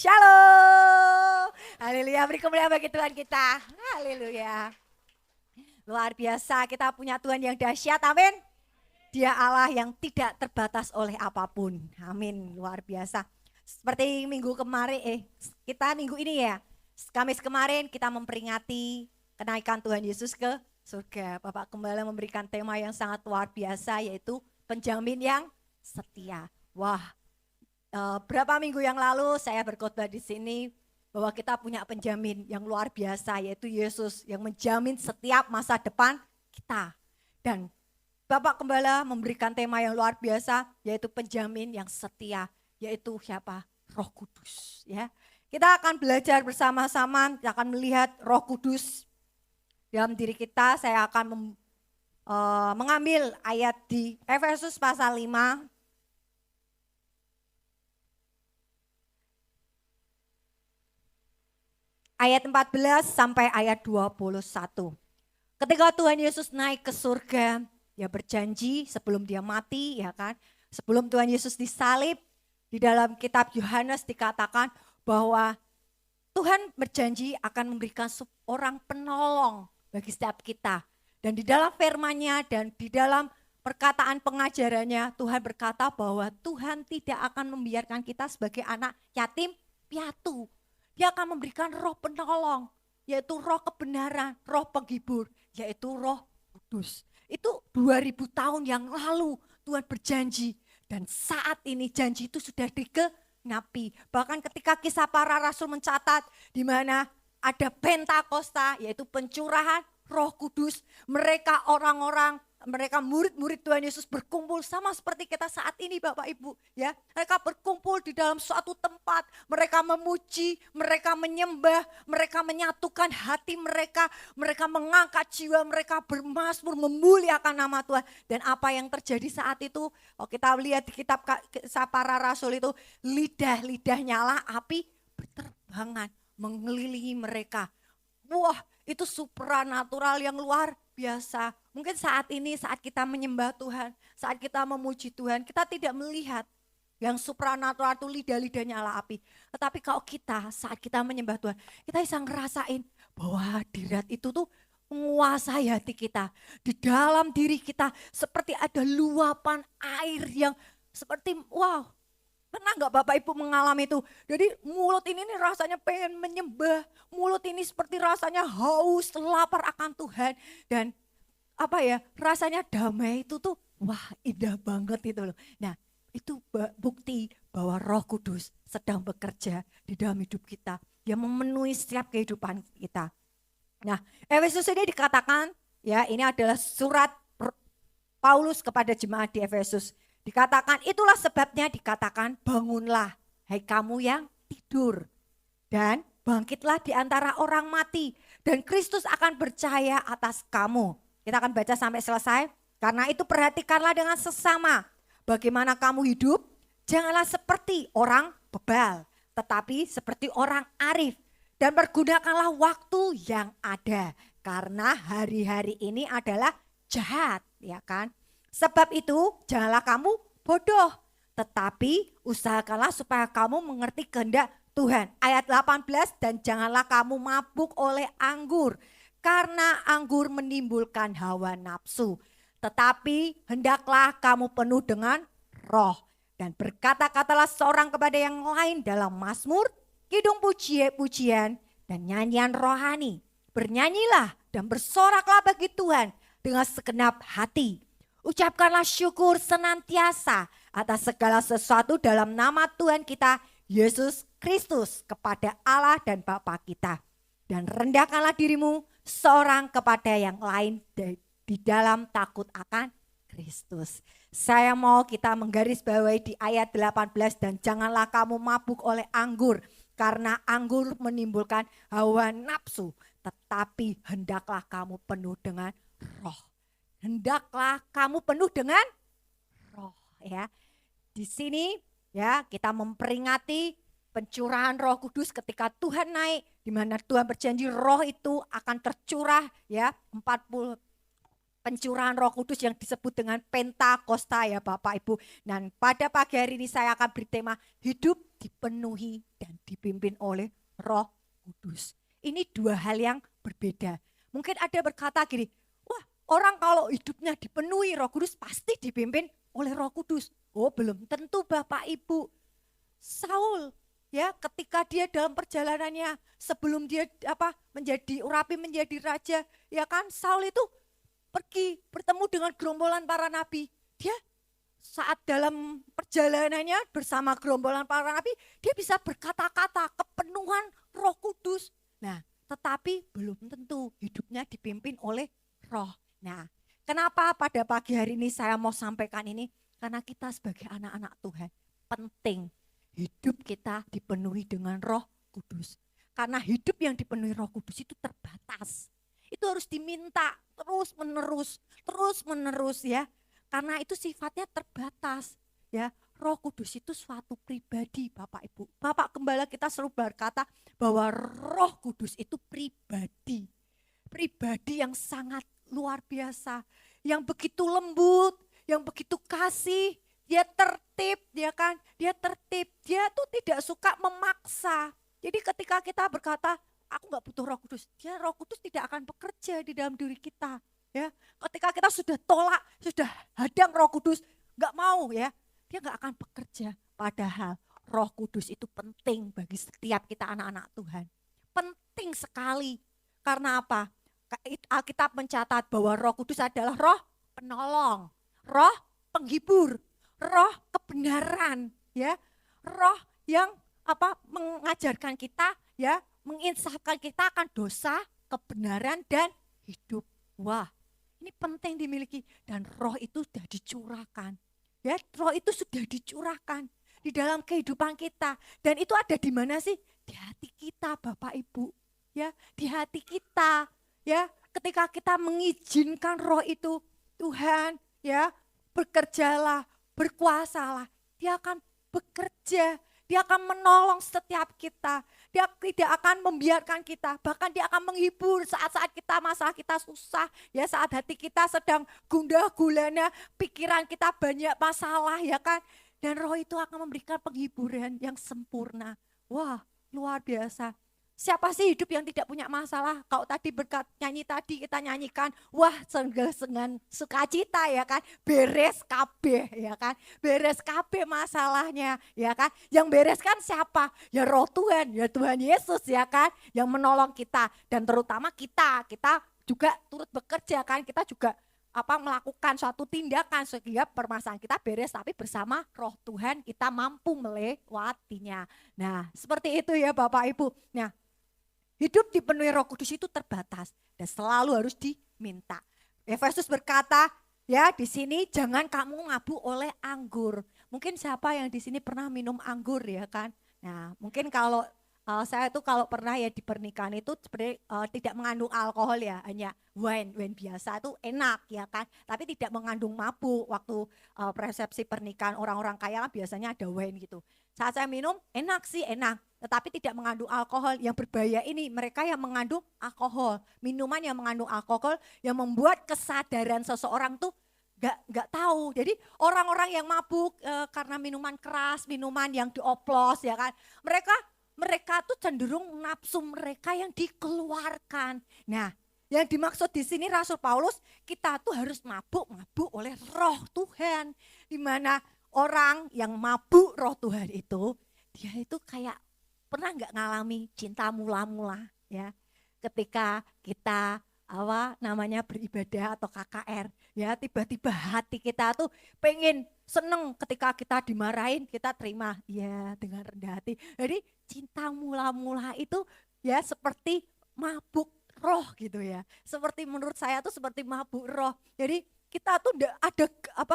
Shalom. Haleluya, beri kemuliaan bagi Tuhan kita. Haleluya. Luar biasa, kita punya Tuhan yang dahsyat, amin. Dia Allah yang tidak terbatas oleh apapun, amin. Luar biasa. Seperti minggu kemarin, kita minggu ini ya, Kamis kemarin kita memperingati kenaikan Tuhan Yesus ke surga. Bapak Gembala memberikan tema yang sangat luar biasa, yaitu penjamin yang setia. Wah, berapa minggu yang lalu saya berkhotbah di sini bahwa kita punya penjamin yang luar biasa, yaitu Yesus yang menjamin setiap masa depan kita. Dan Bapak Gembala memberikan tema yang luar biasa, yaitu penjamin yang setia, yaitu siapa? Roh Kudus. Ya, kita akan belajar bersama-sama, kita akan melihat Roh Kudus dalam diri kita. Saya akan mengambil ayat di Efesus pasal 5. Ayat 14 sampai ayat 21. Ketika Tuhan Yesus naik ke surga, dia berjanji sebelum dia mati, ya kan? Sebelum Tuhan Yesus disalib, di dalam kitab Yohanes dikatakan bahwa Tuhan berjanji akan memberikan seorang penolong bagi setiap kita. Dan di dalam firman-Nya dan di dalam perkataan pengajarannya, Tuhan berkata bahwa Tuhan tidak akan membiarkan kita sebagai anak yatim piatu. Dia akan memberikan roh penolong, yaitu roh kebenaran, roh penghibur, yaitu Roh Kudus. Itu 2000 tahun yang lalu Tuhan berjanji, dan saat ini janji itu sudah digenapi. Bahkan ketika Kisah Para Rasul mencatat di mana ada Pentakosta, yaitu pencurahan Roh Kudus, mereka murid-murid Tuhan Yesus berkumpul sama seperti kita saat ini, Bapak Ibu, ya. Mereka berkumpul di dalam suatu tempat, mereka memuji, mereka menyembah, mereka menyatukan hati mereka mengangkat jiwa mereka, bermazmur, memuliakan nama Tuhan. Dan apa yang terjadi saat itu? Kalau kita lihat di kitab Kisah Para Rasul itu, lidah-lidah nyala api berterbangan mengelilingi mereka. Wah, itu supranatural yang luar biasa. Mungkin saat ini, saat kita menyembah Tuhan, saat kita memuji Tuhan, kita tidak melihat yang supranatural itu lidah-lidah nyala api. Tetapi kalau kita, saat kita menyembah Tuhan, kita bisa ngerasain bahwa hadirat itu tuh menguasai hati kita. Di dalam diri kita seperti ada luapan air yang seperti wow. Pernah nggak Bapak Ibu mengalami itu? Jadi mulut ini nih rasanya pengen menyembah, mulut ini seperti rasanya haus, lapar akan Tuhan. Dan apa ya, rasanya damai itu tuh wah indah banget itu loh. Nah itu bukti bahwa Roh Kudus sedang bekerja di dalam hidup kita, yang memenuhi setiap kehidupan kita. Nah Efesus ini dikatakan, ya ini adalah surat Paulus kepada jemaat di Efesus. Dikatakan, itulah sebabnya dikatakan bangunlah hai kamu yang tidur dan bangkitlah di antara orang mati dan Kristus akan bercahaya atas kamu. Kita akan baca sampai selesai. Karena itu perhatikanlah dengan sesama bagaimana kamu hidup. Janganlah seperti orang bebal, tetapi seperti orang arif. Dan pergunakanlah waktu yang ada, karena hari-hari ini adalah jahat, ya kan? Sebab itu janganlah kamu bodoh, tetapi usahakanlah supaya kamu mengerti kehendak Tuhan. Ayat 18, dan janganlah kamu mabuk oleh anggur, karena anggur menimbulkan hawa nafsu. Tetapi hendaklah kamu penuh dengan roh. Dan berkata-katalah seorang kepada yang lain dalam mazmur, kidung pujian, dan nyanyian rohani. Bernyanyilah dan bersoraklah bagi Tuhan dengan segenap hati. Ucapkanlah syukur senantiasa atas segala sesuatu dalam nama Tuhan kita Yesus Kristus kepada Allah dan Bapa kita. Dan rendahkanlah dirimu seorang kepada yang lain di dalam takut akan Kristus. Saya mau kita menggarisbawahi di ayat 18, dan janganlah kamu mabuk oleh anggur, karena anggur menimbulkan hawa nafsu, tetapi hendaklah kamu penuh dengan roh. Hendaklah kamu penuh dengan roh, ya. Di sini ya kita memperingati pencurahan Roh Kudus ketika Tuhan naik, di mana Tuhan berjanji roh itu akan tercurah, ya, 40 pencurahan Roh Kudus yang disebut dengan Pentakosta, ya Bapak Ibu. Dan pada pagi hari ini saya akan beri tema hidup dipenuhi dan dipimpin oleh Roh Kudus. Ini dua hal yang berbeda. Mungkin ada berkata gini, wah orang kalau hidupnya dipenuhi Roh Kudus pasti dipimpin oleh Roh Kudus. Oh belum tentu Bapak Ibu. Saul ya ketika dia dalam perjalanannya sebelum dia menjadi urapi menjadi raja, ya kan Saul itu pergi bertemu dengan gerombolan para nabi. Dia saat dalam perjalanannya bersama gerombolan para nabi, dia bisa berkata-kata kepenuhan Roh Kudus. Nah, tetapi belum tentu hidupnya dipimpin oleh Roh. Nah, kenapa pada pagi hari ini saya mau sampaikan ini? Karena kita sebagai anak-anak Tuhan penting hidup kita dipenuhi dengan Roh Kudus. Karena hidup yang dipenuhi Roh Kudus itu terbatas. Itu harus diminta terus menerus ya. Karena itu sifatnya terbatas ya. Roh Kudus itu suatu pribadi Bapak Ibu. Bapak Gembala kita selalu berkata bahwa Roh Kudus itu pribadi. Pribadi yang sangat luar biasa, yang begitu lembut, yang begitu kasih, dia tertib, dia kan, dia tertib, dia tuh tidak suka memaksa. Jadi ketika kita berkata, aku nggak butuh Roh Kudus, dia Roh Kudus tidak akan bekerja di dalam diri kita. Ya, ketika kita sudah tolak, sudah hadang Roh Kudus, nggak mau ya, dia nggak akan bekerja. Padahal Roh Kudus itu penting bagi setiap kita anak-anak Tuhan. Penting sekali. Karena apa? Alkitab mencatat bahwa Roh Kudus adalah Roh penolong, Roh penghibur, Roh kebenaran, ya, Roh yang mengajarkan kita, ya, menginsafkan kita akan dosa, kebenaran dan hidup. Wah, ini penting dimiliki dan Roh itu sudah dicurahkan. Ya, Roh itu sudah dicurahkan di dalam kehidupan kita. Dan itu ada di mana sih? Di hati kita, Bapak Ibu. Ya, di hati kita. Ya, ketika kita mengizinkan Roh itu, Tuhan, ya, bekerjalah, berkuasalah. Dia akan bekerja. Dia akan menolong setiap kita. Dia tidak akan membiarkan kita. Bahkan dia akan menghibur saat-saat kita masalah kita susah. Ya, saat hati kita sedang gundah gulana, pikiran kita banyak masalah, ya kan. Dan Roh itu akan memberikan penghiburan yang sempurna. Wah, luar biasa. Siapa sih hidup yang tidak punya masalah? Kalau tadi berkat nyanyi tadi kita nyanyikan, wah dengan sukacita ya kan, beres kabeh ya kan, beres kabeh masalahnya ya kan. Yang beres kan siapa? Ya Roh Tuhan, ya Tuhan Yesus ya kan, yang menolong kita dan terutama kita juga turut bekerja kan, kita juga melakukan suatu tindakan sehingga permasalahan kita beres, tapi bersama Roh Tuhan kita mampu melewatinya. Nah, seperti itu ya Bapak Ibu. Nah, hidup dipenuhi Roh Kudus itu terbatas dan selalu harus diminta. Efesus berkata, ya di sini jangan kamu mabuk oleh anggur. Mungkin siapa yang di sini pernah minum anggur ya kan? Nah, mungkin kalau saya tuh kalau pernah ya di pernikahan itu sebenarnya tidak mengandung alkohol ya, hanya wine biasa itu enak ya kan, tapi tidak mengandung mabuk. Waktu resepsi pernikahan orang-orang kaya kan biasanya ada wine gitu. Saat saya minum enak sih, enak, tetapi tidak mengandung alkohol. Yang berbahaya ini mereka yang mengandung alkohol, minuman yang mengandung alkohol yang membuat kesadaran seseorang tuh nggak tahu. Jadi orang-orang yang mabuk karena minuman keras, minuman yang dioplos ya kan, mereka tuh cenderung nafsu mereka yang dikeluarkan. Nah, yang dimaksud di sini Rasul Paulus, kita tuh harus mabuk oleh Roh Tuhan. Di mana orang yang mabuk Roh Tuhan itu, dia itu kayak pernah nggak ngalami cinta mula-mula ya. Ketika kita beribadah atau KKR ya, tiba-tiba hati kita tuh pengen seneng, ketika kita dimarahin kita terima ya dengan rendah hati. Jadi cinta mula-mula itu ya seperti mabuk roh gitu ya. Seperti menurut saya tuh seperti mabuk roh. Jadi kita tuh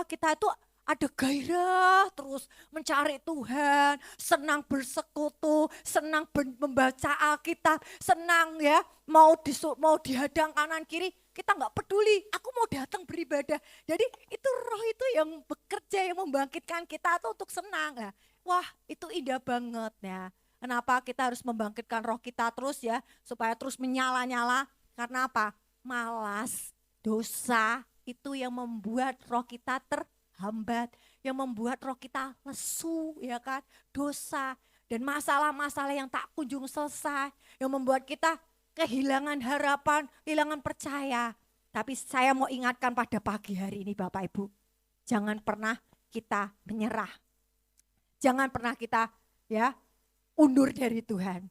kita tuh ada gairah terus mencari Tuhan, senang bersekutu, senang membaca Alkitab, senang ya mau dihadang kanan kiri, kita nggak peduli, aku mau datang beribadah. Jadi itu roh itu yang bekerja, yang membangkitkan kita tuh untuk senang ya. Wah itu indah banget ya. Kenapa kita harus membangkitkan roh kita terus ya, supaya terus menyala-nyala? Karena apa? Malas, dosa itu yang membuat roh kita terhambat, yang membuat roh kita lesu ya kan, dosa. dan masalah-masalah yang tak kunjung selesai, yang membuat kita kehilangan harapan, kehilangan percaya. Tapi saya mau ingatkan pada pagi hari ini Bapak Ibu, jangan pernah kita menyerah. Jangan pernah kita undur dari Tuhan.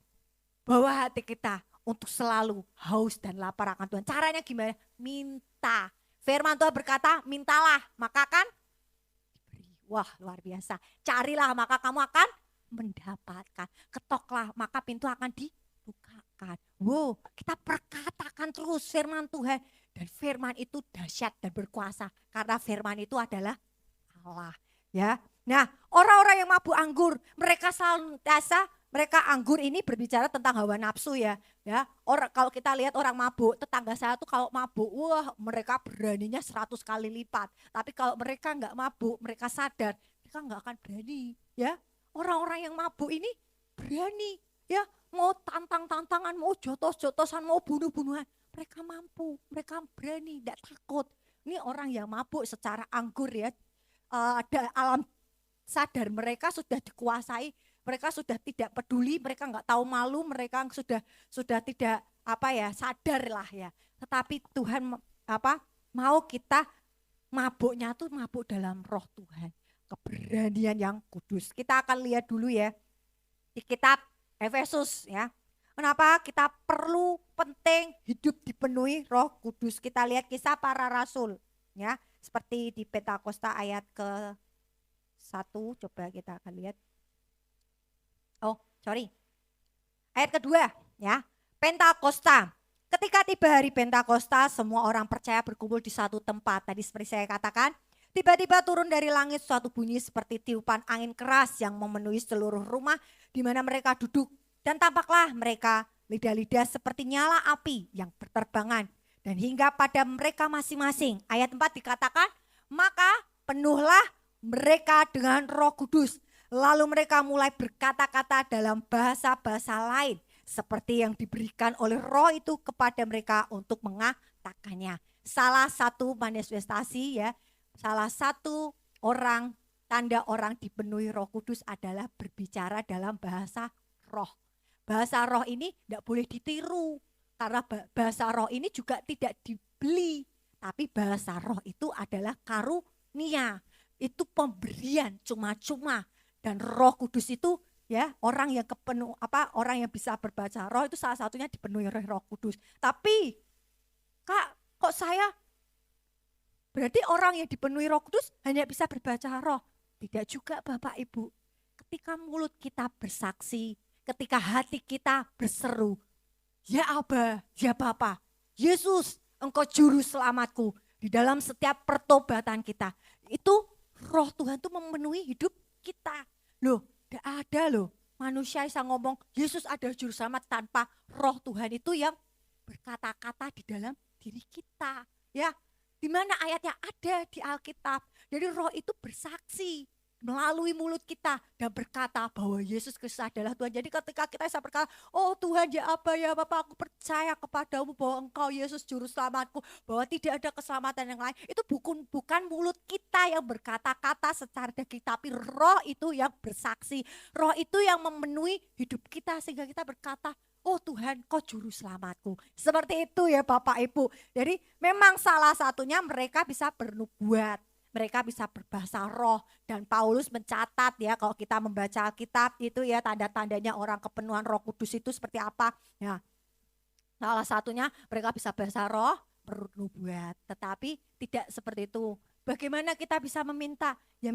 Bawa hati kita untuk selalu haus dan lapar akan Tuhan. Caranya gimana? Minta. Firman Tuhan berkata, mintalah maka akan diberi. Wah, luar biasa. Carilah maka kamu akan mendapatkan. Ketoklah maka pintu akan dibukakan. Wow, kita perkatakan terus firman Tuhan. Dan firman itu dahsyat dan berkuasa. Karena firman itu adalah Allah. Ya. Nah, orang-orang yang mabuk anggur, mereka senantiasa anggur ini berbicara tentang hawa nafsu ya. Orang kalau kita lihat orang mabuk, tetangga saya tuh kalau mabuk, wah mereka beraninya 100 kali lipat. Tapi kalau mereka enggak mabuk, mereka sadar, mereka enggak akan berani, ya. Orang-orang yang mabuk ini berani, ya, mau tantang-tantangan, mau jotos-jotosan, mau bunuh-bunuhan, mereka mampu, mereka berani, enggak takut. Ini orang yang mabuk secara anggur ya. Ada alam sadar mereka sudah dikuasai, mereka sudah tidak peduli, mereka enggak tahu malu, mereka sudah tidak sadar lah ya. Tetapi Tuhan mau kita mabuknya tuh mabuk dalam roh Tuhan, keberanian yang kudus. Kita akan lihat dulu ya di kitab Efesus ya. Kenapa kita perlu penting hidup dipenuhi Roh Kudus? Kita lihat Kisah Para Rasul ya, seperti di Pentakosta ayat ke-1, coba kita akan lihat. Ayat kedua ya, Pentakosta. Ketika tiba hari Pentakosta, semua orang percaya berkumpul di satu tempat. Tadi seperti saya katakan, tiba-tiba turun dari langit suatu bunyi seperti tiupan angin keras yang memenuhi seluruh rumah di mana mereka duduk. Dan tampaklah mereka lidah-lidah seperti nyala api yang berterbangan. Dan hingga pada mereka masing-masing. Ayat 4 dikatakan, maka penuhlah mereka dengan Roh Kudus. Lalu mereka mulai berkata-kata dalam bahasa-bahasa lain. Seperti yang diberikan oleh Roh itu kepada mereka untuk mengatakannya. Salah satu manifestasi ya, salah satu tanda orang dipenuhi Roh Kudus adalah berbicara dalam bahasa roh. Bahasa roh ini tidak boleh ditiru, karena bahasa roh ini juga tidak dibeli. Tapi bahasa roh itu adalah karunia, itu pemberian cuma-cuma. Dan Roh Kudus itu ya, orang yang bisa berbahasa roh itu salah satunya dipenuhi oleh Roh Kudus. Tapi Kak, kok saya berarti orang yang dipenuhi Roh Kudus hanya bisa berbahasa roh? Tidak juga Bapak Ibu. Ketika mulut kita bersaksi, ketika hati kita berseru, ya Aba, ya Bapa, Yesus, Engkau juru selamatku, di dalam setiap pertobatan kita, itu Roh Tuhan itu memenuhi hidup kita. Loh, tidak ada loh manusia bisa ngomong Yesus ada juru selamat tanpa Roh Tuhan itu yang berkata-kata di dalam diri kita. Ya, di mana ayatnya ada di Alkitab. Jadi Roh itu bersaksi melalui mulut kita dan berkata bahwa Yesus Kristus adalah Tuhan. Jadi ketika kita bisa berkata, oh Tuhan ya Aba ya Bapa, aku percaya kepadamu bahwa Engkau Yesus juru selamatku, bahwa tidak ada keselamatan yang lain. Itu bukan mulut kita yang berkata-kata secara daging, tapi Roh itu yang bersaksi. Roh itu yang memenuhi hidup kita sehingga kita berkata, oh Tuhan, Kau juru selamatku. Seperti itu ya Bapak Ibu. Jadi memang salah satunya mereka bisa bernubuat. Mereka bisa berbahasa roh, dan Paulus mencatat ya, kalau kita membaca Alkitab itu ya, tanda-tandanya orang kepenuhan Roh Kudus itu seperti apa ya. Salah satunya mereka bisa bahasa roh, bernubuat, tetapi tidak seperti itu. Bagaimana kita bisa meminta? Ya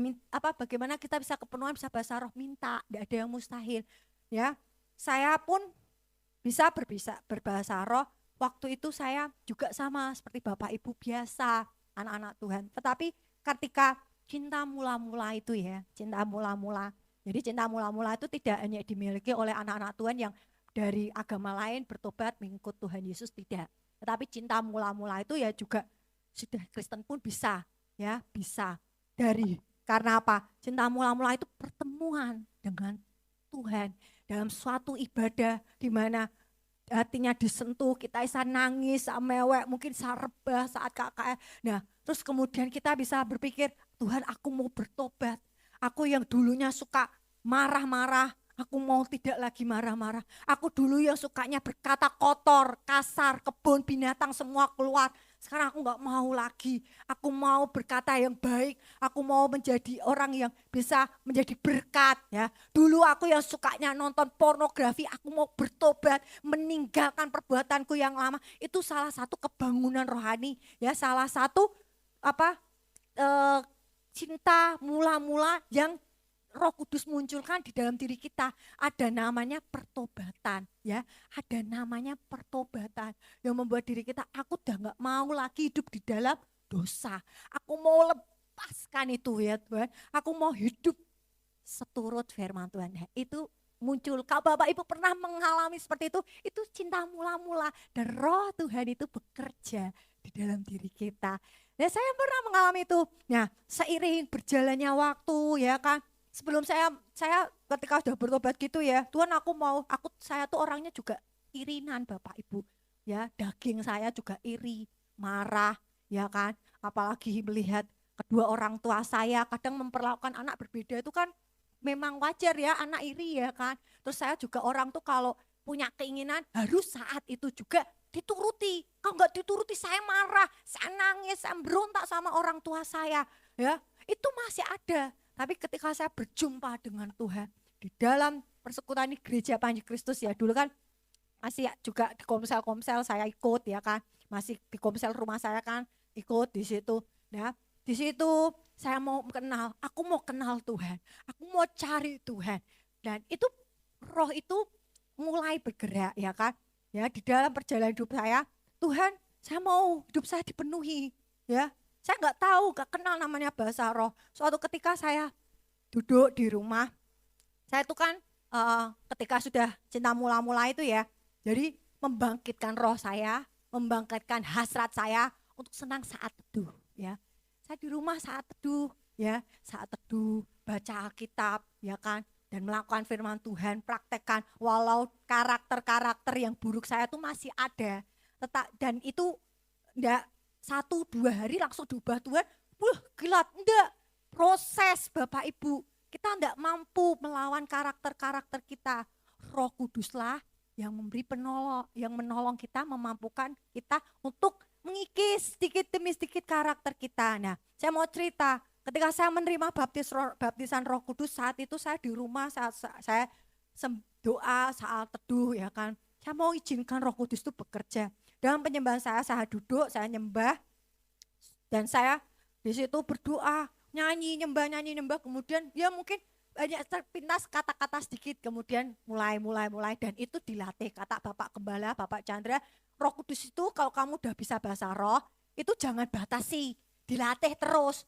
bagaimana kita bisa kepenuhan, bisa bahasa roh? Minta, tidak ada yang mustahil ya. Saya pun bisa berbahasa roh. Waktu itu saya juga sama seperti Bapak Ibu biasa, anak-anak Tuhan. Tetapi ketika cinta mula-mula itu ya, cinta mula-mula. Jadi cinta mula-mula itu tidak hanya dimiliki oleh anak-anak Tuhan yang dari agama lain bertobat mengikut Tuhan Yesus, tidak. Tetapi cinta mula-mula itu ya juga sudah Kristen pun bisa, ya bisa. Karena apa? Cinta mula-mula itu pertemuan dengan Tuhan dalam suatu ibadah di mana hatinya disentuh, kita bisa nangis, mewek, mungkin rebah saat KKR. Nah, terus kemudian kita bisa berpikir, Tuhan aku mau bertobat. Aku yang dulunya suka marah-marah, Aku mau tidak lagi marah-marah. Aku dulu yang sukanya berkata kotor, kasar, kebun binatang semua keluar. Sekarang aku nggak mau lagi. Aku mau berkata yang baik. Aku mau menjadi orang yang bisa menjadi berkat. Ya, dulu aku yang sukanya nonton pornografi. Aku mau bertobat, meninggalkan perbuatanku yang lama. Itu salah satu kebangunan rohani. Ya, salah satu apa? eh, Cinta mula-mula yang Roh Kudus munculkan di dalam diri kita. Ada namanya pertobatan, ya. Ada namanya pertobatan yang membuat diri kita, aku udah nggak mau lagi hidup di dalam dosa. Aku mau lepaskan itu ya Tuhan. Aku mau hidup seturut firman Tuhan. Nah, itu muncul. Kalau Bapak Ibu pernah mengalami seperti itu cinta mula-mula dan Roh Tuhan itu bekerja di dalam diri kita. Ya, saya pernah mengalami itu. Nah, seiring berjalannya waktu ya kan, sebelum saya ketika sudah bertobat gitu ya, Tuhan saya tuh orangnya juga irinan Bapak Ibu. Ya, daging saya juga iri, marah, ya kan. Apalagi melihat kedua orang tua saya kadang memperlakukan anak berbeda itu kan memang wajar ya, anak iri ya kan. Terus saya juga orang tuh kalau punya keinginan harus saat itu juga dituruti. Kalau nggak dituruti saya marah, saya nangis, saya berontak sama orang tua saya. Ya, itu masih ada. Tapi ketika saya berjumpa dengan Tuhan di dalam persekutuan gereja Panji Kristus ya, dulu kan masih juga di komsel-komsel saya ikut ya kan, masih di komsel rumah saya kan ikut di situ. Nah, di situ saya mau kenal, aku mau kenal Tuhan, aku mau cari Tuhan. Dan itu roh itu mulai bergerak ya kan, ya di dalam perjalanan hidup saya, Tuhan saya mau hidup saya dipenuhi ya. Saya nggak tahu, nggak kenal namanya bahasa roh. Suatu ketika saya duduk di rumah, saya itu kan ketika sudah cinta mula-mula itu ya, jadi membangkitkan roh saya, membangkitkan hasrat saya untuk senang saat teduh ya. Saya di rumah saat teduh ya, saat teduh, baca Alkitab ya kan, dan melakukan firman Tuhan, praktekkan walau karakter-karakter yang buruk saya tuh masih ada. Dan itu enggak 1-2 hari langsung diubah Tuhan. Gila, enggak. Proses Bapak Ibu. Kita enggak mampu melawan karakter-karakter kita. Roh Kuduslah yang memberi penolong, yang menolong kita, memampukan kita untuk mengikis sedikit demi sedikit karakter kita. Nah, saya mau cerita, ketika saya menerima baptisan Roh Kudus, saat itu saya di rumah, saat saya doa, saat teduh ya kan. Saya mau izinkan Roh Kudus itu bekerja. Dalam penyembahan saya duduk, saya nyembah, dan saya di situ berdoa, nyanyi, nyembah, kemudian ya mungkin banyak terpintas kata-kata sedikit, kemudian mulai, dan itu dilatih. Kata Bapak Gembala, Bapak Chandra, Roh Kudus itu kalau kamu udah bisa bahasa roh, itu jangan batasi, dilatih terus,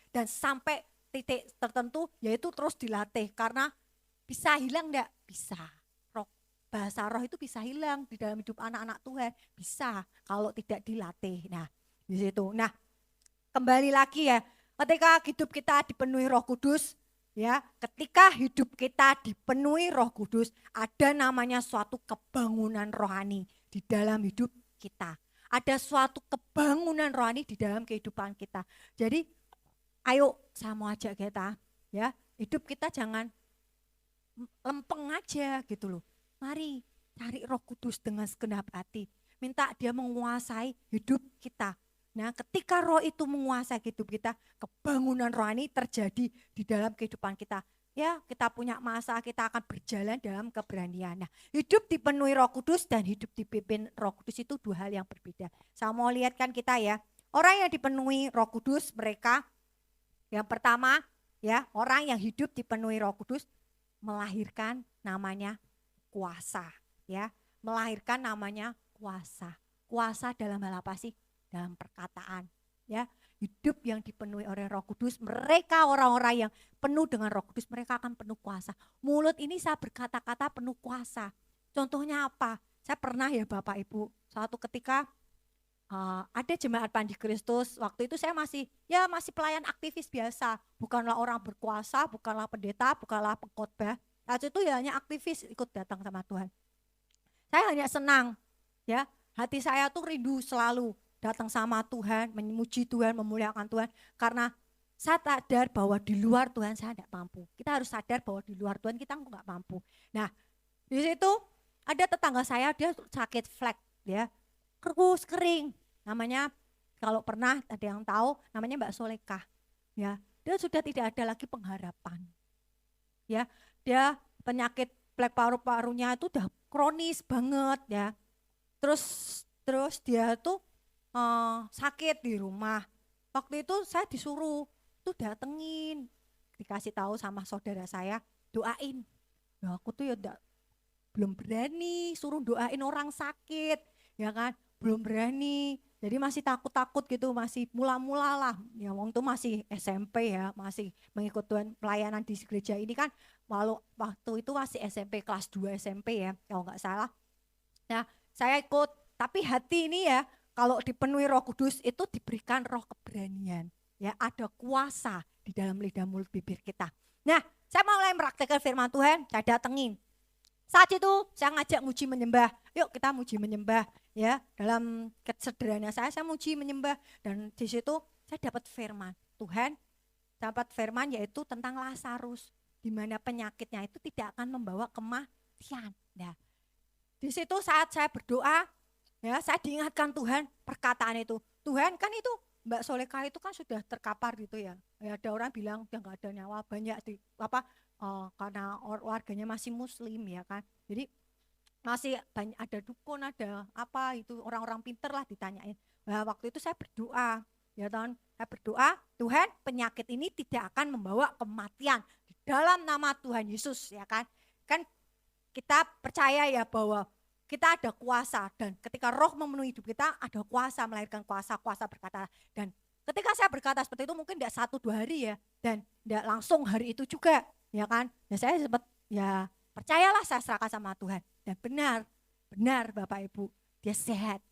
dan sampai titik tertentu, yaitu terus dilatih, karena bisa hilang enggak? Bisa. Bahasa roh itu bisa hilang di dalam hidup anak-anak Tuhan, bisa kalau tidak dilatih. Nah, di situ. Nah, kembali lagi ya, ketika hidup kita dipenuhi Roh Kudus, ya, ketika hidup kita dipenuhi Roh Kudus, ada namanya suatu kebangunan rohani di dalam hidup kita. Ada suatu kebangunan rohani di dalam kehidupan kita. Jadi, ayo saya mau ajak kita, ya, hidup kita jangan lempeng aja gitu loh. Mari cari Roh Kudus dengan segenap hati. Minta dia menguasai hidup kita. Nah, ketika roh itu menguasai hidup kita, kebangunan rohani terjadi di dalam kehidupan kita. Ya, kita punya masa, kita akan berjalan dalam keberanian. Nah, hidup dipenuhi Roh Kudus dan hidup dipimpin Roh Kudus itu dua hal yang berbeda. Saya mau lihatkan kita ya. Orang yang dipenuhi Roh Kudus, mereka yang pertama ya, orang yang hidup dipenuhi Roh Kudus melahirkan namanya kuasa, ya, melahirkan namanya kuasa. Kuasa dalam hal apa sih? Dalam perkataan, ya. Hidup yang dipenuhi oleh Roh Kudus, mereka orang-orang yang penuh dengan Roh Kudus, mereka akan penuh kuasa. Mulut ini saya berkata-kata penuh kuasa. Contohnya apa? Saya pernah ya Bapak Ibu, suatu ketika ada jemaat Panji Kristus, waktu itu saya masih pelayan aktivis biasa, bukanlah orang berkuasa, bukanlah pendeta, bukanlah pengkhotbah. Saat itu ya hanya aktivis ikut datang sama Tuhan. Saya hanya senang, ya, hati saya tuh rindu selalu datang sama Tuhan, memuji Tuhan, memuliakan Tuhan, karena Saya sadar bahwa di luar Tuhan saya tidak mampu. Kita harus sadar bahwa di luar Tuhan kita nggak mampu. Nah, di situ ada tetangga saya, dia sakit flek, ya, terus kering. Namanya, kalau pernah ada yang tahu, namanya Mbak Solekah. Ya, dia sudah tidak ada lagi pengharapan. Ya, dia penyakit flek paru-parunya itu udah kronis banget, ya. Terus dia tuh sakit di rumah. Waktu itu saya disuruh tuh datengin, dikasih tahu sama saudara saya, doain. Ya aku tuh ya belum berani suruh doain orang sakit, ya kan, belum berani. Jadi masih takut-takut gitu, masih mula-mula lah. Ya waktu masih SMP ya, masih mengikut Tuhan pelayanan di gereja ini kan, waktu itu masih SMP kelas 2 SMP ya, kalau nggak salah. Nah, saya ikut, tapi hati ini ya, kalau dipenuhi Roh Kudus itu diberikan roh keberanian. Ya, ada kuasa di dalam lidah mulut bibir kita. Nah, saya mulai mempraktikkan firman Tuhan, saya datengin. Saat itu saya ngajak muji menyembah. Yuk kita muji menyembah, ya. Dalam kesederhanaan saya muji menyembah, dan di situ saya dapat firman Tuhan, dapat firman yaitu tentang Lazarus, di mana penyakitnya itu tidak akan membawa kematian. Nah, di situ saat saya berdoa, ya, saya diingatkan Tuhan perkataan itu. Tuhan, kan itu Mbak Solekah itu kan sudah terkapar gitu ya. Ya, ada orang bilang udah nggak ada nyawa, banyak di karena warganya masih Muslim ya kan. Jadi masih banyak, ada dukun, ada apa itu, orang-orang pinter lah ditanyain. Nah, waktu itu saya berdoa, ya Tuhan, saya berdoa, Tuhan, penyakit ini tidak akan membawa kematian di dalam nama Tuhan Yesus, ya kan. Kan kita percaya ya bahwa kita ada kuasa, dan ketika roh memenuhi hidup kita ada kuasa, melahirkan kuasa berkata. Dan ketika saya berkata seperti itu mungkin tidak 1-2 hari ya, dan tidak langsung hari itu juga, ya kan. Dan saya sempat ya percayalah, saya serahkan sama Tuhan, dan benar Bapak Ibu, dia sehat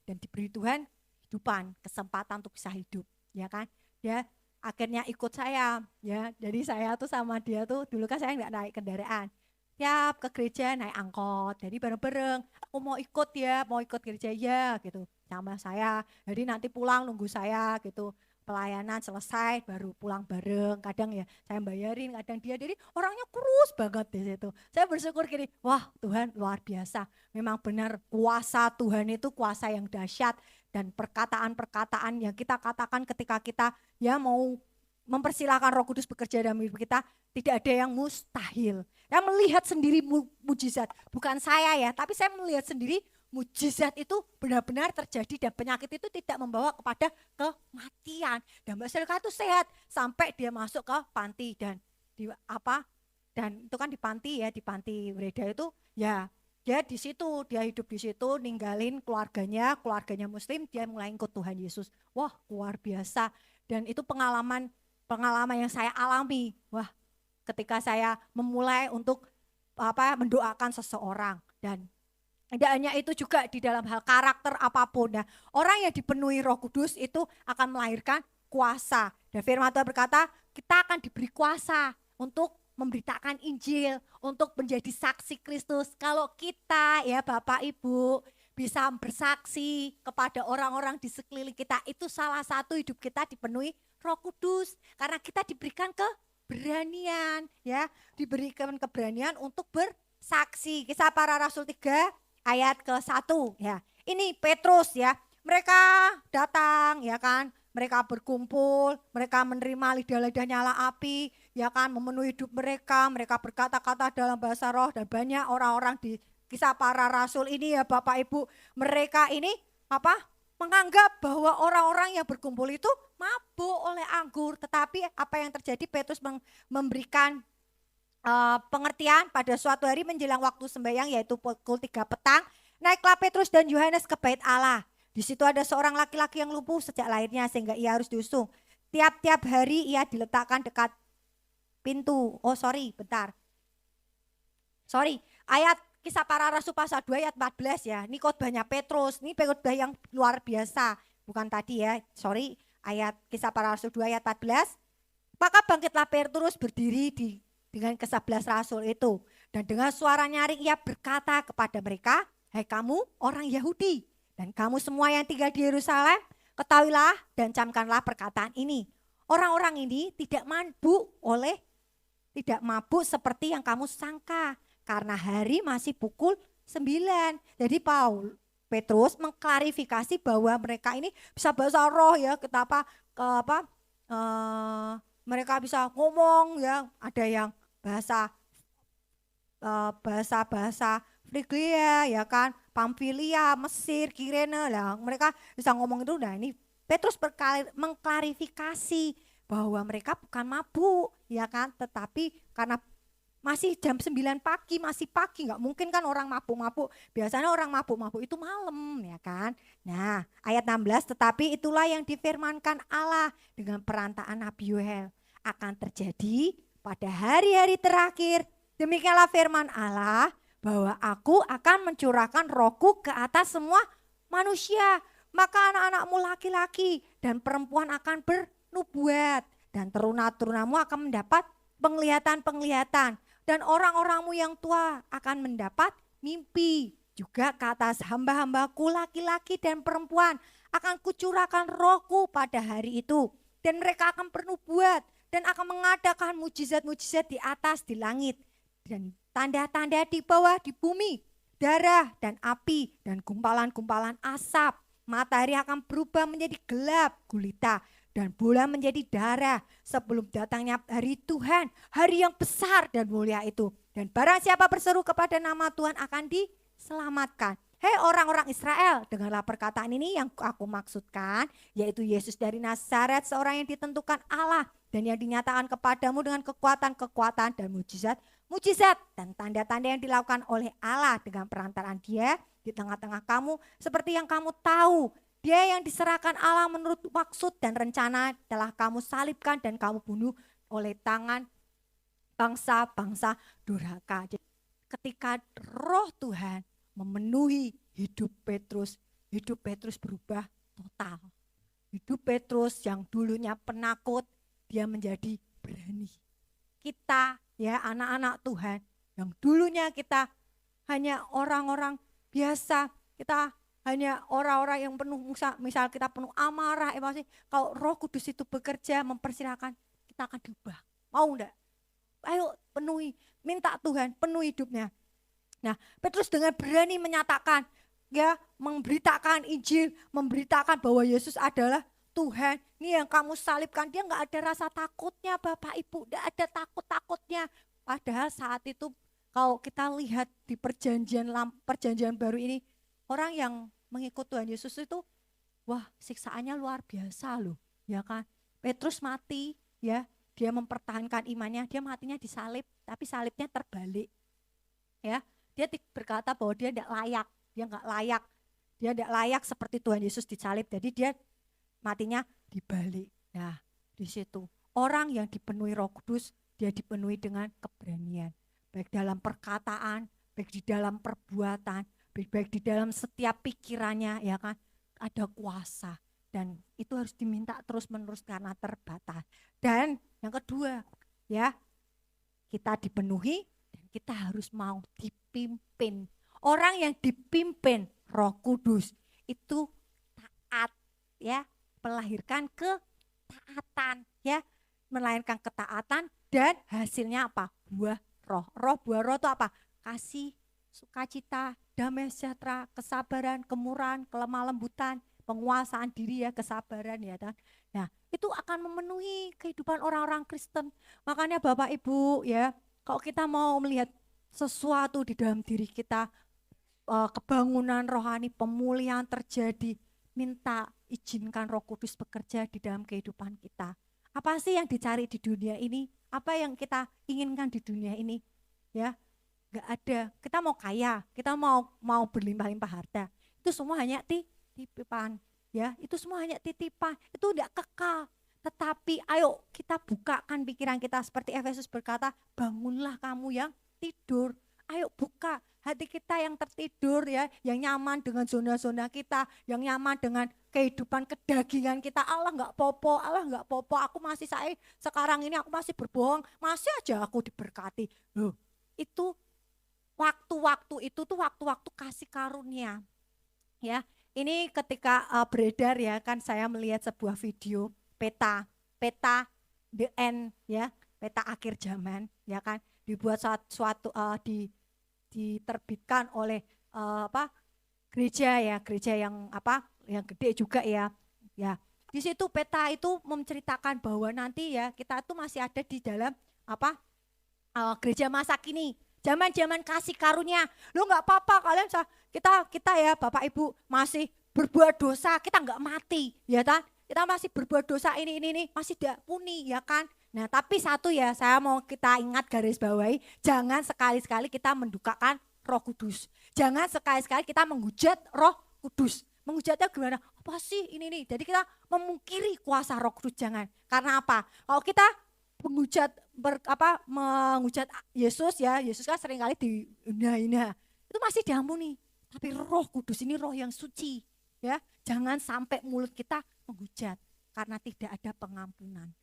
dan diberi Tuhan kehidupan, kesempatan untuk bisa hidup, ya kan. Dia akhirnya ikut saya, ya. Jadi saya tuh sama dia tuh dulu kan saya nggak naik kendaraan, tiap ke gereja naik angkot, jadi bareng-bareng, aku mau ikut gereja ya gitu sama saya. Jadi nanti pulang nunggu saya gitu, pelayanan selesai baru pulang bareng. Kadang ya saya bayarin, kadang dia. Jadi orangnya kurus banget di situ. Saya bersyukur gini, wah Tuhan luar biasa. Memang benar kuasa Tuhan itu kuasa yang dahsyat, dan perkataan-perkataan yang kita katakan ketika kita ya mau mempersilahkan Roh Kudus bekerja dalam hidup kita, tidak ada yang mustahil. Saya melihat sendiri mujizat, bukan saya ya, tapi saya melihat sendiri mujizat itu benar-benar terjadi, dan penyakit itu tidak membawa kepada kematian. Dan Mbak Selka itu sehat sampai dia masuk ke panti, dan itu kan di panti ya, di panti Breda itu ya. Dia di situ, dia hidup di situ, ninggalin keluarganya Muslim, dia mulai ikut Tuhan Yesus. Wah, luar biasa. Dan itu pengalaman yang saya alami. Wah, ketika saya memulai untuk mendoakan seseorang, dan tidak hanya itu juga di dalam hal karakter apapun. Nah, orang yang dipenuhi Roh Kudus itu akan melahirkan kuasa. Dan firman Tuhan berkata, kita akan diberi kuasa untuk memberitakan Injil, untuk menjadi saksi Kristus. Kalau kita ya Bapak Ibu bisa bersaksi kepada orang-orang di sekeliling kita, itu salah satu hidup kita dipenuhi Roh Kudus, karena kita diberikan keberanian, ya, diberikan keberanian untuk bersaksi. Kisah Para Rasul 3 ayat ke-1 ya. Ini Petrus ya, mereka datang ya kan, mereka berkumpul, mereka menerima lidah-lidah nyala api, ya kan, memenuhi hidup mereka berkata-kata dalam bahasa roh, dan banyak orang-orang di Kisah Para Rasul ini ya Bapak Ibu, mereka ini menganggap bahwa orang-orang yang berkumpul itu mabuk oleh anggur. Tetapi apa yang terjadi, Petrus memberikan pengertian. Pada suatu hari menjelang waktu sembahyang, yaitu pukul 3 petang, naiklah Petrus dan Yohanes ke bait Allah. Di situ ada seorang laki-laki yang lumpuh sejak lahirnya, sehingga ia harus diusung. Tiap-tiap hari ia diletakkan dekat pintu. Ayat Kisah Para Rasul pasal 2 ayat 14 ya. Ini khotbahnya Petrus. Ini khotbah yang luar biasa. Bukan tadi ya. Ayat Kisah Para Rasul 2 ayat 14. Maka bangkitlah Petrus berdiri dengan ke-11 rasul itu. Dan dengan suara nyaring ia berkata kepada mereka, "Hai kamu orang Yahudi, dan kamu semua yang tinggal di Yerusalem, ketahuilah dan camkanlah perkataan ini. Orang-orang ini tidak mabuk seperti yang kamu sangka, karena hari masih pukul 9. Jadi Petrus mengklarifikasi bahwa mereka ini bisa bahasa roh ya, mereka bisa ngomong ya, ada yang bahasa bahasa Frigia ya kan, Pamfilia, Mesir, Kirene lah, mereka bisa ngomong itu. Nah ini Petrus mengklarifikasi bahwa mereka bukan mabuk ya kan, tetapi karena masih jam 9 pagi, masih pagi, nggak mungkin kan orang mabuk-mabuk. Biasanya orang mabuk-mabuk itu malam ya kan. Nah ayat 16, tetapi itulah yang difirmankan Allah dengan perantaraan Nabi Yoel akan terjadi pada hari-hari terakhir. Demikianlah firman Allah, bahwa aku akan mencurahkan rohku ke atas semua manusia. Maka anak-anakmu laki-laki dan perempuan akan bernubuat, dan teruna-terunamu akan mendapat penglihatan-penglihatan, dan orang-orangmu yang tua akan mendapat mimpi. Juga ke atas hamba-hambaku laki-laki dan perempuan akan kucurahkan rohku pada hari itu, dan mereka akan bernubuat dan akan mengadakan mujizat-mujizat di atas di langit, dan tanda-tanda di bawah di bumi, darah dan api dan gumpalan-gumpalan asap. Matahari akan berubah menjadi gelap gulita dan bulan menjadi darah sebelum datangnya hari Tuhan, hari yang besar dan mulia itu. Dan barang siapa berseru kepada nama Tuhan akan diselamatkan. Hei orang-orang Israel, dengarlah perkataan ini yang aku maksudkan, yaitu Yesus dari Nazaret, seorang yang ditentukan Allah dan yang dinyatakan kepadamu dengan kekuatan-kekuatan dan mujizat dan tanda-tanda yang dilakukan oleh Allah dengan perantaraan Dia di tengah-tengah kamu, seperti yang kamu tahu. Dia yang diserahkan Allah menurut maksud dan rencana telah kamu salibkan dan kamu bunuh oleh tangan bangsa-bangsa durhaka. Ketika roh Tuhan memenuhi hidup Petrus berubah total. Hidup Petrus yang dulunya penakut, dia menjadi berani. Kita ya anak-anak Tuhan yang dulunya kita hanya orang-orang biasa, kita hanya orang-orang yang penuh, misal kita penuh amarah, emosi. Kalau Roh Kudus itu bekerja, mempersilahkan, kita akan diubah. Mau enggak? Ayo penuhi, minta Tuhan penuhi hidupnya. Nah, Petrus dengan berani menyatakan, ya, memberitakan Injil, memberitakan bahwa Yesus adalah Tuhan. Ini yang kamu salibkan, dia enggak ada rasa takutnya, Bapak Ibu, enggak ada takut-takutnya. Padahal saat itu kalau kita lihat di perjanjian baru ini, orang yang mengikut Tuhan Yesus itu, wah siksaannya luar biasa loh, ya kan? Petrus mati, ya, dia mempertahankan imannya, dia matinya disalib, tapi salibnya terbalik, ya. Dia berkata bahwa dia tidak layak, dia tidak layak seperti Tuhan Yesus disalib, jadi dia matinya dibalik. Nah, di situ orang yang dipenuhi Roh Kudus, dia dipenuhi dengan keberanian. Baik dalam perkataan, baik di dalam perbuatan, baik di dalam setiap pikirannya, ya kan, ada kuasa. Dan itu harus diminta terus-menerus karena terbatas. Dan yang kedua, ya, kita dipenuhi dan kita harus mau dipimpin. Orang yang dipimpin Roh Kudus itu taat, ya, melahirkan ketaatan, ya, melahirkan ketaatan, dan hasilnya apa? Buah roh. Buah roh itu apa? Kasih, sukacita, damai sejahtera, kesabaran, kemurahan, kelemah lembutan, penguasaan diri, ya, kesabaran, ya kan. Nah, itu akan memenuhi kehidupan orang-orang Kristen. Makanya Bapak Ibu, ya, kalau kita mau melihat sesuatu di dalam diri kita, kebangunan rohani, pemulihan terjadi, minta izinkan Roh Kudus bekerja di dalam kehidupan kita. Apa sih yang dicari di dunia ini? Apa yang kita inginkan di dunia ini? Ya, nggak ada. Kita mau kaya, kita mau berlimpah-limpah harta. Itu semua hanya titipan, ya. Itu semua hanya titipan. Itu tidak kekal. Tetapi ayo kita bukakan pikiran kita, seperti Efesus berkata, bangunlah kamu yang tidur. Ayo buka hati kita yang tertidur, ya, yang nyaman dengan zona-zona kita, yang nyaman dengan kehidupan kedagingan kita. Allah enggak popo, aku masih sekarang ini aku masih berbohong, masih aja aku diberkati. Loh, itu waktu-waktu itu tuh waktu-waktu kasih karunia. Ya, ini ketika beredar, ya kan, saya melihat sebuah video peta peta the end ya, peta akhir zaman ya kan, dibuat suatu diterbitkan oleh gereja ya, gereja yang yang gede juga ya. Ya, di situ peta itu menceritakan bahwa nanti ya kita tuh masih ada di dalam gereja masa kini, zaman-zaman kasih karunia. Lo nggak apa-apa kalian, kita ya Bapak Ibu masih berbuat dosa, kita nggak mati ya kan? Kita masih berbuat dosa ini masih diampuni ya kan? Nah, tapi satu ya, saya mau kita ingat garis bawahi, jangan sekali-sekali kita mendukakan Roh Kudus. Jangan sekali-sekali kita menghujat Roh Kudus. Menghujatnya gimana? Apa sih ini? Jadi kita memungkiri kuasa Roh Kudus, jangan. Karena apa? Kalau kita menghujat Yesus ya, Yesus kan seringkali dihina-hina. Itu masih diampuni. Tapi Roh Kudus ini roh yang suci, ya. Jangan sampai mulut kita menghujat karena tidak ada pengampunan.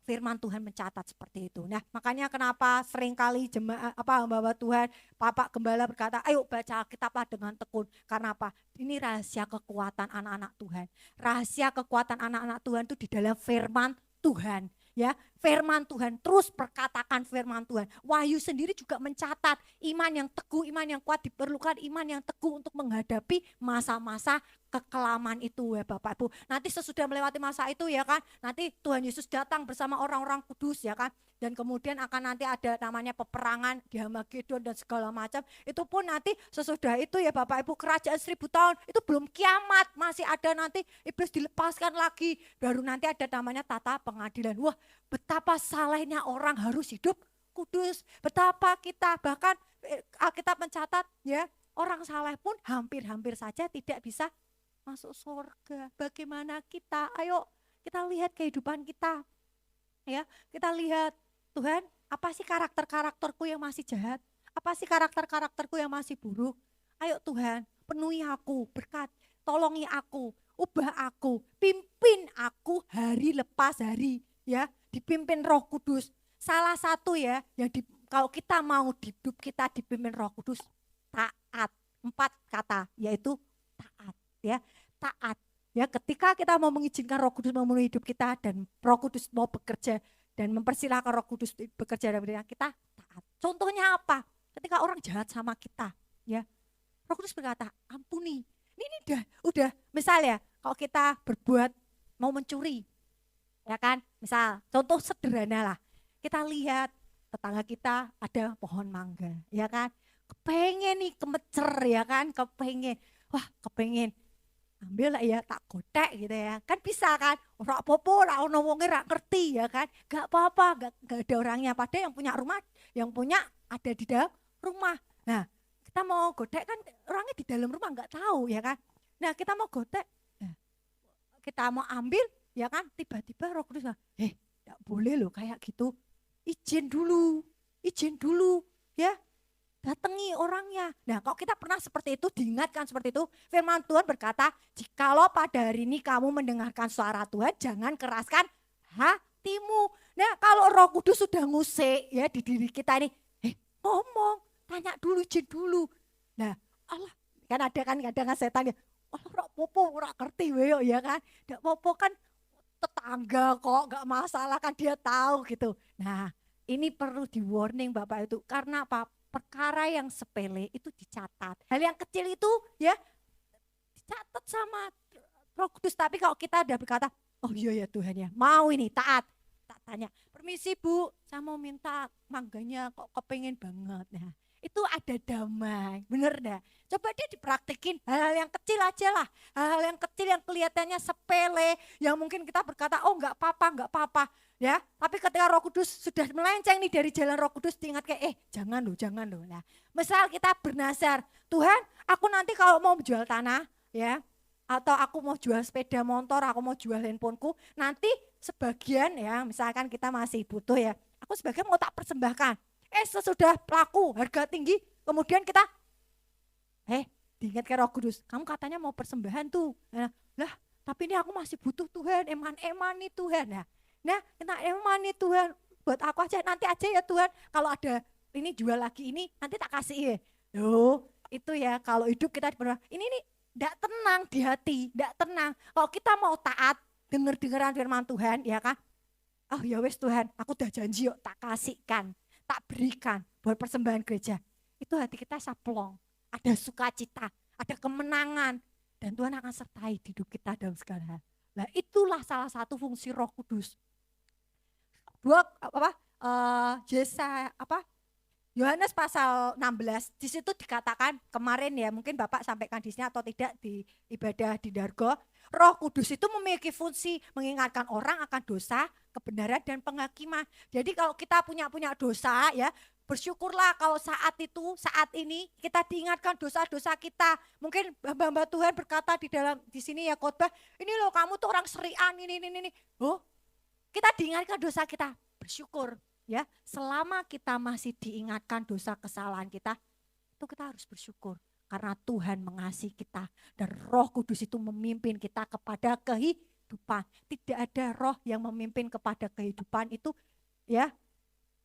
Firman Tuhan mencatat seperti itu. Nah, makanya kenapa seringkali hamba Tuhan, Bapak Gembala berkata, ayo baca Alkitablah dengan tekun. Karena apa? Ini rahasia kekuatan anak-anak Tuhan. Rahasia kekuatan anak-anak Tuhan itu di dalam firman Tuhan. Ya, firman Tuhan, terus perkatakan firman Tuhan. Wahyu sendiri juga mencatat iman yang teguh, iman yang kuat, diperlukan iman yang teguh untuk menghadapi masa-masa kekelaman itu ya Bapak Ibu. Nanti sesudah melewati masa itu ya kan, nanti Tuhan Yesus datang bersama orang-orang kudus ya kan. Dan kemudian akan nanti ada namanya peperangan di Hamagedon dan segala macam. Itu pun nanti sesudah itu ya Bapak Ibu, kerajaan 1000 tahun itu belum kiamat. Masih ada nanti iblis dilepaskan lagi. Baru nanti ada namanya tata pengadilan. Wah, betapa salehnya orang harus hidup kudus. Betapa kita, bahkan Alkitab mencatat ya, orang saleh pun hampir-hampir saja tidak bisa masuk surga. Bagaimana kita? Ayo kita lihat kehidupan kita. Ya, kita lihat, Tuhan, apa sih karakter-karakterku yang masih jahat? Apa sih karakter-karakterku yang masih buruk? Ayo Tuhan, penuhi aku, berkat, tolongi aku, ubah aku, pimpin aku hari lepas hari, ya, dipimpin Roh Kudus. Salah satu ya, yang kalau kita mau hidup kita dipimpin Roh Kudus, taat. 4 kata, yaitu taat, ya, taat. Ya, ketika kita mau mengizinkan Roh Kudus memenuhi hidup kita dan Roh Kudus mau bekerja dan mempersilahkan Roh Kudus bekerja dalam diri kita, taat. Contohnya apa? Ketika orang jahat sama kita, ya, Roh Kudus berkata, ampuni. Ini udah misalnya kalau kita berbuat mau mencuri, ya kan? Misal, contoh sederhana lah. Kita lihat tetangga kita ada pohon mangga, ya kan? Kepengen nih kemecer, ya kan? Kepengen ambil lah ya, tak gotek gitu ya, kan bisa kan, ora apa-apa, ora ono wonge ra ngerti ya kan, gak apa-apa, gak ada orangnya, padahal yang punya rumah, yang punya ada di dalam rumah. Nah, kita mau gotek kan orangnya di dalam rumah nggak tahu ya kan. Nah, kita mau gotek, nah, kita mau ambil ya kan, tiba-tiba Roh Kudus gak boleh loh kayak gitu, izin dulu ya, datangi orangnya. Nah, kalau kita pernah seperti itu, diingatkan seperti itu, firman Tuhan berkata, jikalau pada hari ini kamu mendengarkan suara Tuhan, jangan keraskan hatimu. Nah, kalau Roh Kudus sudah ngusik ya di diri kita ini, ngomong, tanya dulu, izin dulu. Nah, Allah, kan ada kan setan ya, Allah popo ora ngerti weyo ya kan. Ndak popo kan tetangga kok, enggak masalah kan, dia tahu gitu. Nah, ini perlu di warning Bapak itu, karena apa? Perkara yang sepele itu dicatat. Hal yang kecil itu ya dicatat sama Roh Kudus. Tapi kalau kita udah berkata, oh iya ya Tuhan ya, mau ini taat. Tak tanya, permisi Bu, saya mau minta mangganya kok kepengen banget. Nah, itu ada damai, bener dah. Coba dia dipraktekin hal-hal yang kecil aja lah. Hal-hal yang kecil yang kelihatannya sepele, yang mungkin kita berkata, oh enggak apa-apa. Ya, tapi ketika Roh Kudus sudah melenceng nih dari jalan Roh Kudus, diingat kayak jangan loh. Nah, misal kita bernazar, Tuhan, aku nanti kalau mau jual tanah, ya, atau aku mau jual sepeda motor, aku mau jual handphoneku, nanti sebagian ya, misalkan kita masih butuh ya, aku sebagian mau tak persembahkan. Sesudah pelaku harga tinggi, kemudian kita, diingat ke Roh Kudus, kamu katanya mau persembahan tuh, lah, tapi ini aku masih butuh Tuhan, eman nih Tuhan. Nah, kita emang nih Tuhan, buat aku aja, nanti aja ya Tuhan, kalau ada ini jual lagi ini, nanti tak kasih ya. Loh, itu ya, kalau hidup kita benar, ini nih, enggak tenang di hati, enggak tenang. Kalau kita mau taat, dengar-dengaran firman Tuhan, ya kan, oh ya wes Tuhan, aku udah janji yuk tak kasihkan, tak berikan buat persembahan gereja. Itu hati kita saplong, ada sukacita, ada kemenangan, dan Tuhan akan sertai hidup kita dalam segala hal. Nah itulah salah satu fungsi Roh Kudus. Yohanes pasal 16, di situ dikatakan kemarin ya, mungkin Bapak sampaikan di sini atau tidak di ibadah di Dargo, Roh Kudus itu memiliki fungsi mengingatkan orang akan dosa, kebenaran dan penghakiman. Jadi kalau kita punya dosa ya, bersyukurlah kalau saat ini kita diingatkan dosa-dosa kita. Mungkin hamba-hamba Tuhan berkata di sini ya khotbah, ini loh kamu tuh orang serian ini. Oh, kita diingatkan dosa kita, bersyukur. Ya, selama kita masih diingatkan dosa kesalahan kita, itu kita harus bersyukur karena Tuhan mengasihi kita dan Roh Kudus itu memimpin kita kepada kehidupan. Tidak ada roh yang memimpin kepada kehidupan itu ya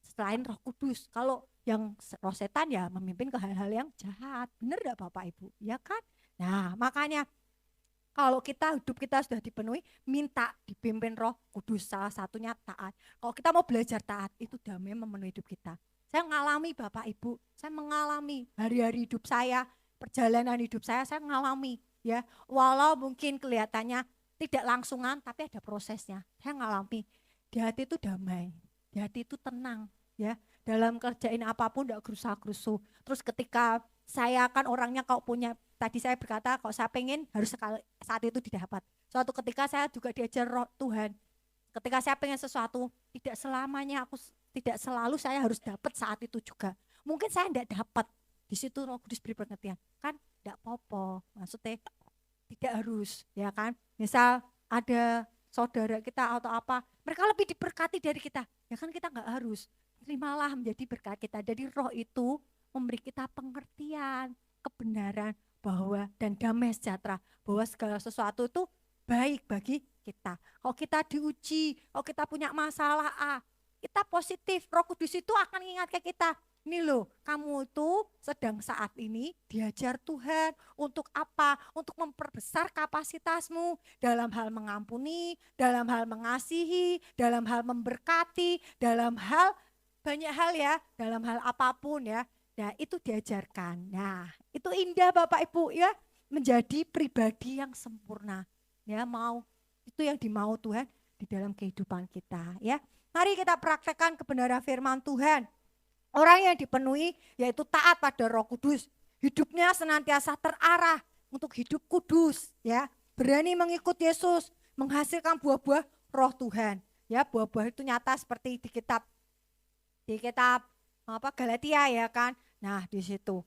selain Roh Kudus. Kalau yang roh setan ya memimpin ke hal-hal yang jahat. Benar enggak Bapak Ibu? Ya kan? Nah, makanya kalau hidup kita sudah dipenuhi, minta dipimpin Roh Kudus, salah satunya taat. Kalau kita mau belajar taat, itu damai memenuhi hidup kita. Saya mengalami Bapak Ibu, saya mengalami hari-hari hidup saya, perjalanan hidup saya mengalami ya. Walau mungkin kelihatannya tidak langsungan, tapi ada prosesnya. Saya mengalami di hati itu damai, di hati itu tenang ya. Dalam kerjain apapun tidak gerusa-gerusu. Terus ketika saya kan orangnya kalau punya, tadi saya berkata kalau saya pengen harus saat itu didapat. Suatu ketika saya juga diajar Roh Tuhan. Ketika saya pengen sesuatu, tidak selalu saya harus dapat saat itu juga. Mungkin saya tidak dapat. Di situ Roh Kudus beri pengertian. Kan tidak apa-apa. Maksudnya tidak harus, ya kan? Misal ada saudara kita atau apa, mereka lebih diberkati dari kita. Ya kan kita nggak harus. Terimalah menjadi berkat kita. Jadi Roh itu memberi kita pengertian, kebenaran bahwa dan damai sejahtera bahwa segala sesuatu itu baik bagi kita. Kalau kita diuji, kalau kita punya masalah kita positif, Roh Kudus itu akan ingat ke kita. Ini loh, kamu itu sedang saat ini diajar Tuhan untuk apa? Untuk memperbesar kapasitasmu dalam hal mengampuni, dalam hal mengasihi, dalam hal memberkati, dalam hal banyak hal ya, dalam hal apapun ya. Nah, itu diajarkan. Nah, itu indah Bapak Ibu ya, menjadi pribadi yang sempurna. Ya, itu yang dimau Tuhan di dalam kehidupan kita ya. Mari kita praktekkan kebenaran firman Tuhan. Orang yang dipenuhi yaitu taat pada Roh Kudus, hidupnya senantiasa terarah untuk hidup kudus ya. Berani mengikut Yesus, menghasilkan buah-buah Roh Tuhan. Ya, buah-buah itu nyata seperti di kitab Galatia ya kan. Nah, di situ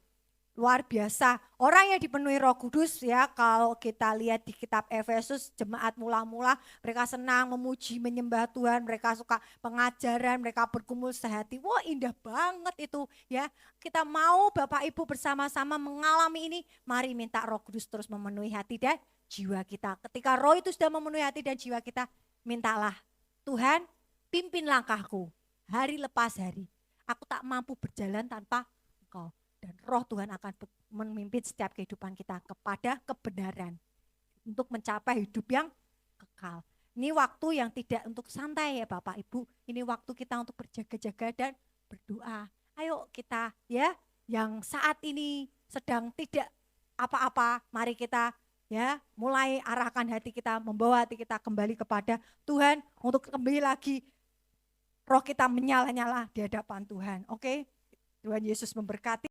luar biasa. Orang yang dipenuhi Roh Kudus ya, kalau kita lihat di kitab Efesus, jemaat mula-mula mereka senang memuji, menyembah Tuhan, mereka suka pengajaran, mereka bergumul sehati. Wah, indah banget itu ya. Kita mau Bapak Ibu bersama-sama mengalami ini, mari minta Roh Kudus terus memenuhi hati dan jiwa kita. Ketika Roh itu sudah memenuhi hati dan jiwa kita, mintalah, Tuhan, pimpin langkahku hari lepas hari. Aku tak mampu berjalan tanpa Engkau. Dan Roh Tuhan akan memimpin setiap kehidupan kita kepada kebenaran. Untuk mencapai hidup yang kekal. Ini waktu yang tidak untuk santai ya Bapak Ibu. Ini waktu kita untuk berjaga-jaga dan berdoa. Ayo kita ya, yang saat ini sedang tidak apa-apa, mari kita ya mulai arahkan hati kita, membawa hati kita kembali kepada Tuhan untuk kembali lagi roh kita menyala-nyala di hadapan Tuhan. Oke? Tuhan Yesus memberkati.